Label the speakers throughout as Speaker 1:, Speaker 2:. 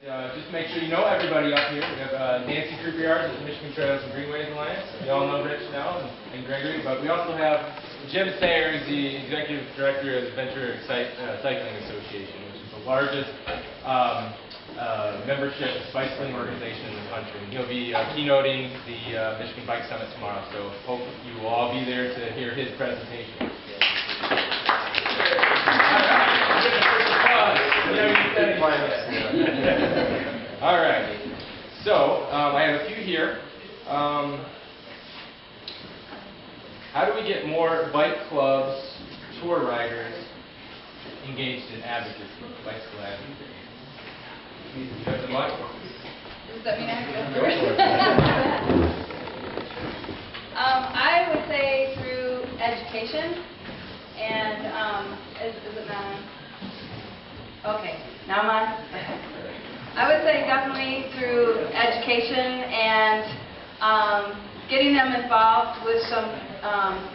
Speaker 1: Just make sure you know everybody up here. We have Nancy Krupiarz at the Michigan Trails and Greenways Alliance. You all know Rich now and Gregory, but we also have Jim Sayer, who's the Executive Director of the Venture Cycling Association, which is the largest membership bicycling organization in the country. And he'll be keynoting the Michigan Bike Summit tomorrow, so hope you will all be there to hear his presentation. All right. So I have a few here. How do we get more bike clubs, tour riders engaged in advocacy, bicycle advocacy? You have the mic?
Speaker 2: Does that mean I have to go first? I would say through education and is it not? Okay, now I'm on. I would say definitely through education and getting them involved with some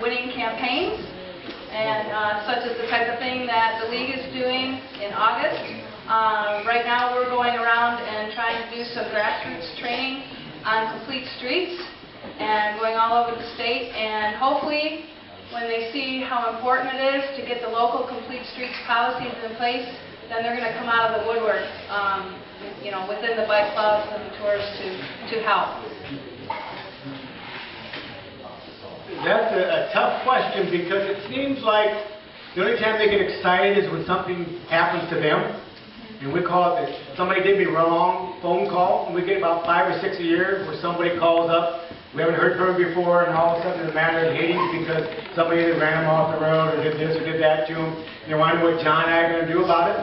Speaker 2: winning campaigns, and such as the type of thing that the league is doing in August. Right now we're going around and trying to do some grassroots training on complete streets and going all over the state, and hopefully when they see how important it is to get the local complete streets policies in place, then they're going to come out of the woodwork, you know, within the bike clubs and the tours to help.
Speaker 3: That's a tough question, because it seems like the only time they get excited is when something happens to them. And we call it, somebody did me wrong phone call, and we get about 5 or 6 a year where somebody calls up, we haven't heard from them before, and all of a sudden it's a matter of hating because somebody either ran them off the road or did this or did that to them. And they want to know what John and I are going to do about it.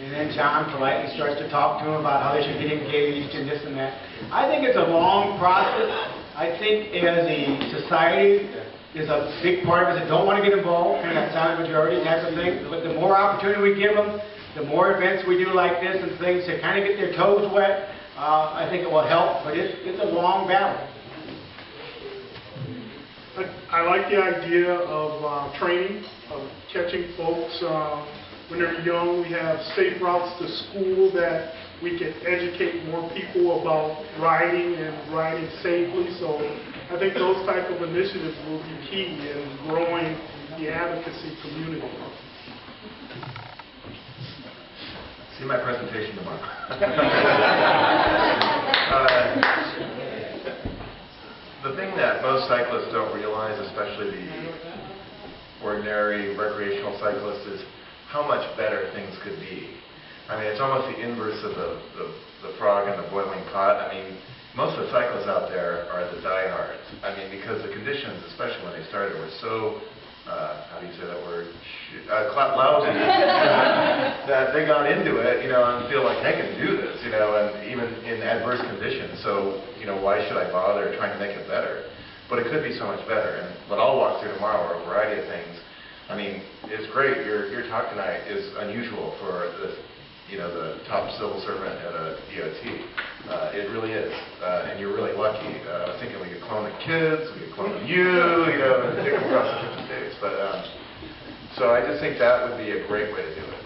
Speaker 3: And then John politely starts to talk to them about how they should get engaged and this and that. I think it's a long process. I think as a society, there's a big part of us that don't want to get involved, kind of that silent majority type of thing. But the more opportunity we give them, the more events we do like this and things to kind of get their toes wet, I think it will help. But it's a long battle.
Speaker 4: I like the idea of training, of catching folks when they're young. We have safe routes to school that we can educate more people about riding and riding safely. So I think those type of initiatives will be key in growing the advocacy community.
Speaker 5: See my presentation tomorrow. The thing that most cyclists don't realize, especially the ordinary recreational cyclist, is how much better things could be. I mean, it's almost the inverse of the frog in the boiling pot. I mean, most of the cyclists out there are the diehards. I mean, because the conditions, especially when they started, were so, how do you say that word? Lousy, that they got into it, you know, and feel like they can do this, you know, and even in adverse conditions. So, you know, why should I bother trying to make it better? But it could be so much better. And what I'll walk through tomorrow are a variety of things. I mean, it's great. Your talk tonight is unusual for the, you know, the top civil servant at a DOT. It really is, and you're really lucky. I was thinking we could clone the kids, we could clone you, you know, and take them across the 50 states. But so I just think that would be a great way to do it.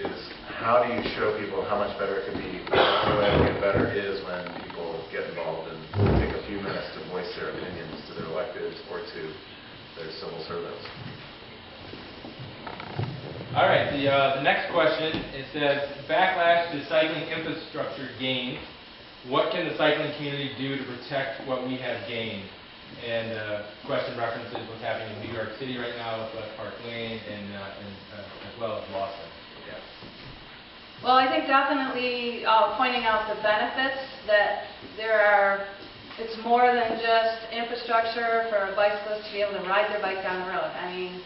Speaker 5: Is how do you show people how much better it could be? The only way to get better is when people get involved and take a few minutes to voice their opinions to their electeds or to their civil servants.
Speaker 1: All right, the next question, it says, backlash to cycling infrastructure gained. What can the cycling community do to protect what we have gained? And question references what's happening in New York City right now with West Park Lane and as well as Boston. Yeah.
Speaker 2: Well, I think definitely pointing out the benefits that there are. It's more than just infrastructure for a bicyclist to be able to ride their bike down the road. I mean,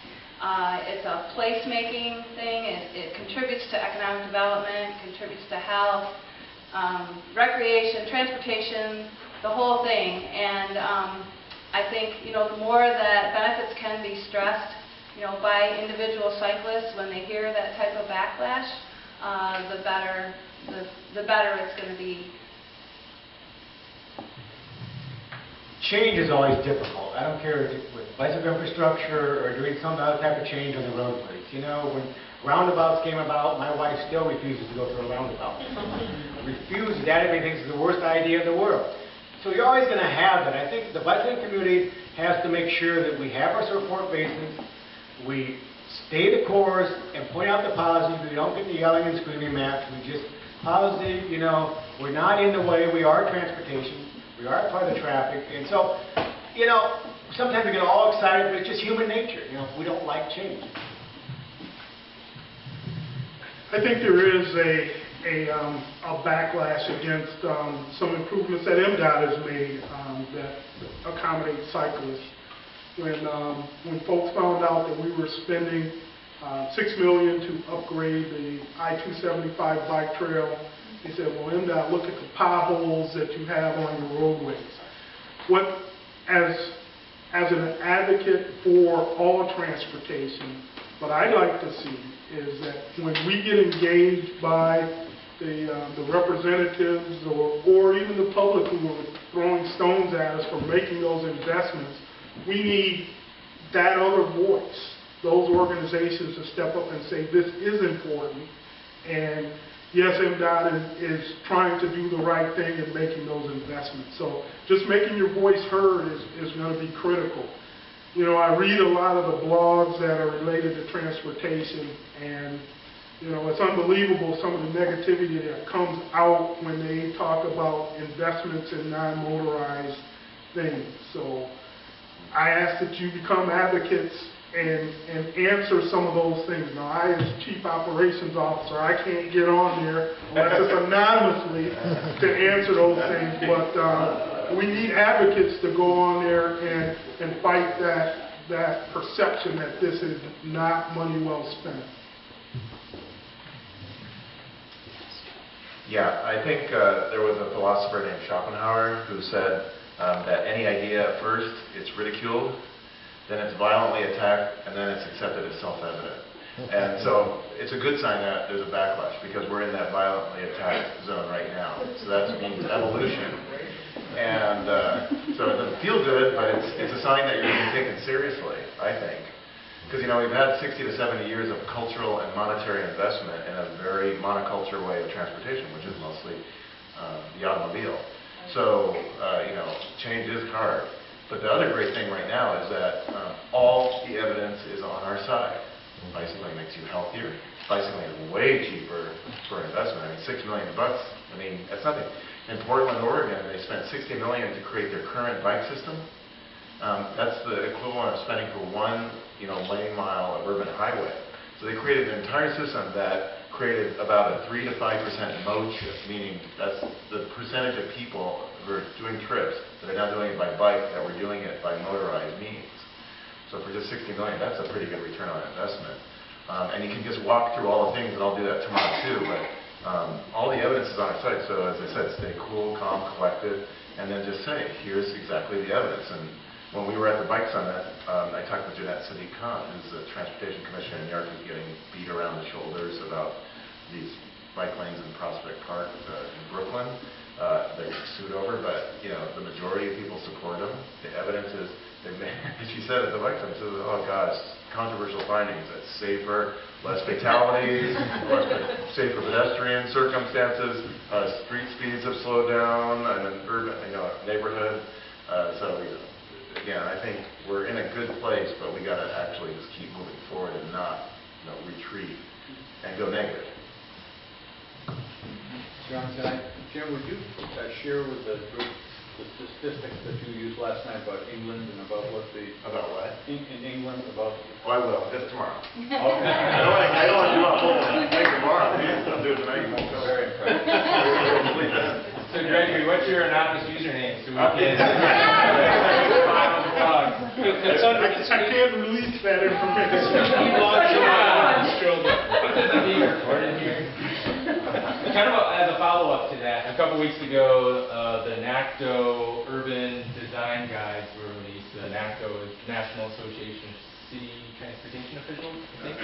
Speaker 2: it's a place-making thing. It contributes to economic development, contributes to health, recreation, transportation, the whole thing. And I think, you know, the more that benefits can be stressed, you know, by individual cyclists when they hear that type of backlash, the better it's going to be.
Speaker 3: Change is always difficult. I don't care if it's with bicycle infrastructure or doing some other type of change on the roadways. You know, when roundabouts came about, my wife still refuses to go through a roundabout. his dad thinks is the worst idea in the world. So you're always going to have that. I think the bicycling community has to make sure that we have our support bases, we stay the course and point out the positives. We don't get the yelling and screaming match. We just positive, we're not in the way. We are transportation. We are part of the traffic. And so, sometimes we get all excited, but it's just human nature. We don't like change.
Speaker 4: I think there is a backlash against some improvements that MDOT has made that accommodate cyclists. When folks found out that we were spending $6 million to upgrade the I-275 bike trail, they said, well, MDOT, look at the potholes that you have on your roadways. As an advocate for all transportation, what I'd like to see is that when we get engaged by the representatives or even the public who are throwing stones at us for making those investments, we need that other voice, those organizations to step up and say this is important. And yes, MDOT is trying to do the right thing in making those investments. So just making your voice heard is going to be critical. I read a lot of the blogs that are related to transportation, and it's unbelievable some of the negativity that comes out when they talk about investments in non-motorized things. So I ask that you become advocates and answer some of those things. Now, I, as Chief Operations Officer, I can't get on there unless it's anonymously to answer those things, but we need advocates to go on there and fight that perception that this is not money well spent.
Speaker 5: Yeah, I think there was a philosopher named Schopenhauer who said that any idea at first, it's ridiculed, then it's violently attacked, and then it's accepted as self-evident. And so it's a good sign that there's a backlash, because we're in that violently attacked zone right now. So that means evolution. And so it doesn't feel good, but it's a sign that you're being taken seriously, I think. Because, we've had 60 to 70 years of cultural and monetary investment in a very monoculture way of transportation, which is mostly the automobile. So, change is hard. But the other great thing right now is that all the evidence is on our side. Bicycling makes you healthier. Bicycling is way cheaper for investment. $6 million bucks. That's nothing. In Portland, Oregon, they spent $60 million to create their current bike system. That's the equivalent of spending for one, lane mile of urban highway. So they created an entire system that created about a 3 to 5% mode shift, meaning that's the percentage of people who are doing trips that are not doing it by bike, that were doing it by motorized means. So for just $60 million, that's a pretty good return on investment. And you can just walk through all the things, and I'll do that tomorrow too, but all the evidence is on our side. So as I said, stay cool, calm, collected, and then just say, here's exactly the evidence. And when we were at the Bike Summit, I talked with Jeanette Sadiq-Khan, who's the Transportation Commissioner in New York, who's getting beat around the shoulders about these bike lanes in Prospect Park in Brooklyn. They're sued over, but the majority of people support them. The evidence is, she said at the Bike Summit, oh gosh, controversial findings. It's safer, less fatalities, safer pedestrian circumstances, street speeds have slowed down, and an urban, neighborhood. So again, I think we're in a good place, but we got to actually just keep moving forward and not retreat and go negative.
Speaker 6: Jim, would you share with the group the statistics that you used last night about England and about what the...
Speaker 5: About what?
Speaker 6: In England, about...
Speaker 5: Oh, I will. Just tomorrow.
Speaker 6: Okay.
Speaker 5: I don't want to do a whole thing tomorrow. I'll do it tonight. You won't go.
Speaker 6: Very impressive.
Speaker 1: So, Gregory, what's your anonymous username? So we can...
Speaker 4: I can't release that information.
Speaker 1: Kind of as a follow-up to that, a couple weeks ago, the NACDO Urban Design Guides were released. NACDO is National Association of City Transportation Officials, I think.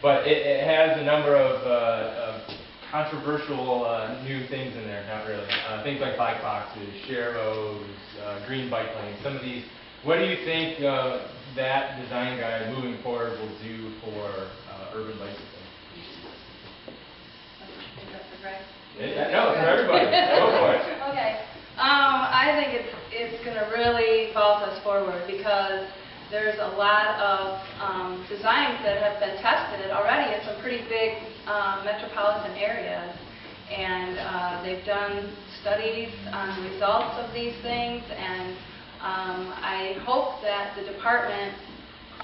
Speaker 1: But it has a number of controversial new things in there, not really. Things like bike boxes, share roads, green bike lanes, some of these. What do you think that design guide moving forward will do for urban bicycling?
Speaker 2: Is that for Greg?
Speaker 1: No, Go for it.
Speaker 2: Okay. I think it's going to really vault us forward because there's a lot of designs that have been tested already in some pretty big metropolitan areas. And they've done studies on the results of these things, and I hope that the department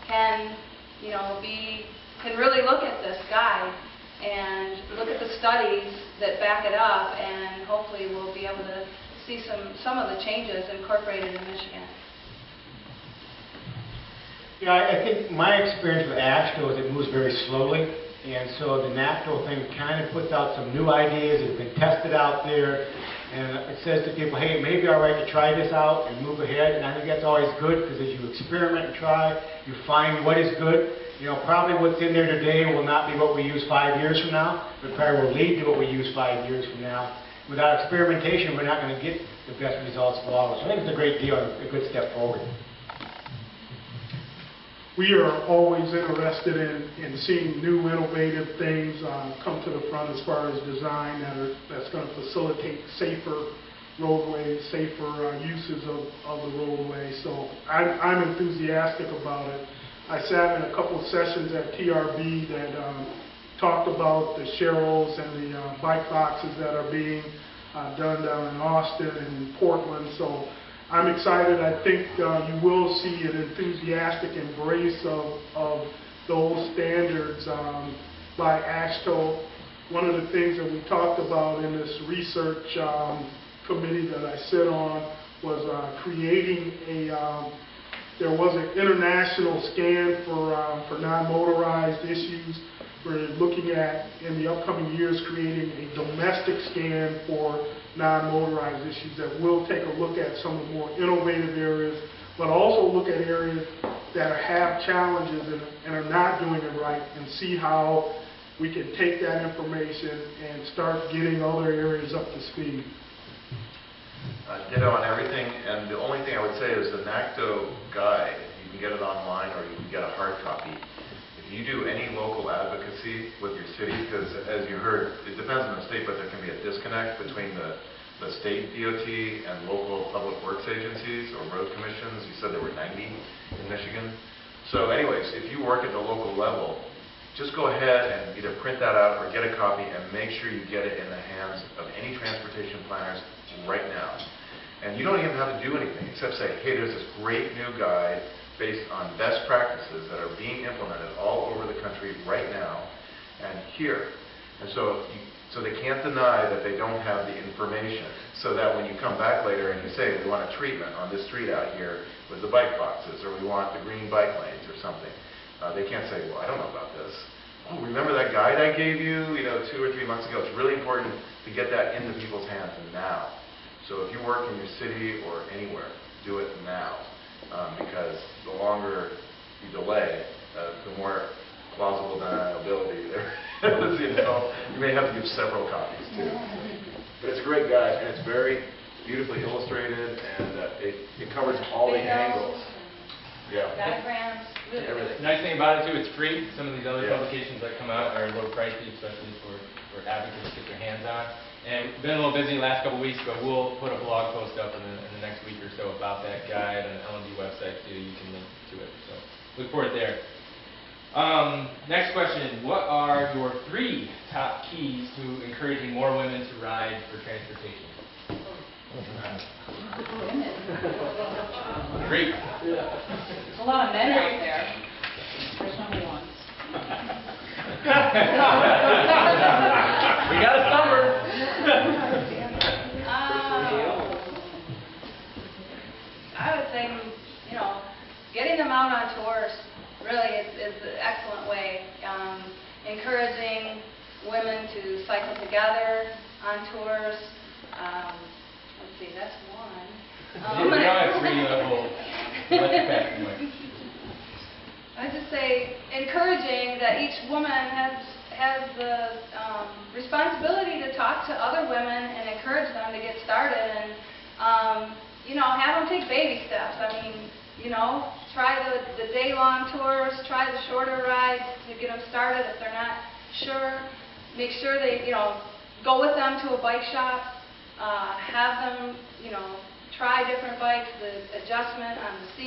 Speaker 2: can, can really look at this guide and look at the studies that back it up, and hopefully we'll be able to see some of the changes incorporated in Michigan.
Speaker 3: Yeah, I think my experience with AASHTO is it moves very slowly, and so the NACTO thing kind of puts out some new ideas. It's been tested out there, and it says to people, hey, it may be all right to try this out and move ahead, and I think that's always good because as you experiment and try, you find what is good. Probably what's in there today will not be what we use 5 years from now, but probably will lead to what we use 5 years from now. Without experimentation, we're not going to get the best results for all of us. I think it's a great deal and a good step forward.
Speaker 4: We are always interested in seeing new innovative things come to the front as far as design that's going to facilitate safer roadways, safer uses of the roadway. So I'm enthusiastic about it. I sat in a couple of sessions at TRB that talked about the Sherrills and the bike boxes that are being done down in Austin and in Portland. So I'm excited. I think you will see an enthusiastic embrace of those standards by AASHTO. One of the things that we talked about in this research committee that I sit on was creating there was an international scan for non-motorized issues. We're looking at, in the upcoming years, creating a domestic scan for non-motorized issues that will take a look at some of the more innovative areas, but also look at areas that have challenges and are not doing it right, and see how we can take that information and start getting other areas up to speed.
Speaker 5: Ditto on everything, and the only thing I would say is the NACTO guide, you can get it online or you can get a hard copy. If you do any local advocacy with your city, because as you heard, it depends on the state, but there can be a disconnect between the state DOT and local public works agencies or road commissions. You said there were 90 in Michigan. So anyways, if you work at the local level, just go ahead and either print that out or get a copy and make sure you get it in the hands of any transportation planners right now. And you don't even have to do anything except say, hey, there's this great new guide based on best practices that are being implemented all over the country right now and here. And so they can't deny that they don't have the information, so that when you come back later and you say, we want a treatment on this street out here with the bike boxes, or we want the green bike lanes or something, they can't say, well, I don't know about this. Oh, remember that guide I gave you, 2 or 3 months ago? It's really important to get that into people's hands now. So if you work in your city or anywhere, do it now, because the longer you delay, the more plausible deniability there is. You may have to give several copies too. But it's a great guide, and it's very beautifully illustrated, and it covers all the angles. Yeah.
Speaker 2: Diagrams.
Speaker 5: Everything.
Speaker 1: The nice thing about it too, it's free. Some of these other
Speaker 5: Yeah.
Speaker 1: publications that come out are low pricey, especially for advocates to get their hands on. And we've been a little busy the last couple of weeks, but we'll put a blog post up in the next week or so about that guide on the LND website too. You can link to it. So look for it there. Next question. What are your 3 top keys to encouraging more women to ride for transportation? 3.
Speaker 2: There's a lot of men out there. There's number 1.
Speaker 1: We got a number.
Speaker 2: I would say, getting them out on tours really is an excellent way. Encouraging women to cycle together on tours. Let's see, that's 1.
Speaker 1: We all have 3 we'll let you pass them away.
Speaker 2: I just say encouraging that each woman has the responsibility to talk to other women and encourage them to get started, and have them take baby steps. I mean, try the day-long tours, try the shorter rides to get them started if they're not sure. Make sure they go with them to a bike shop have them, try different bikes, the adjustment on the seat.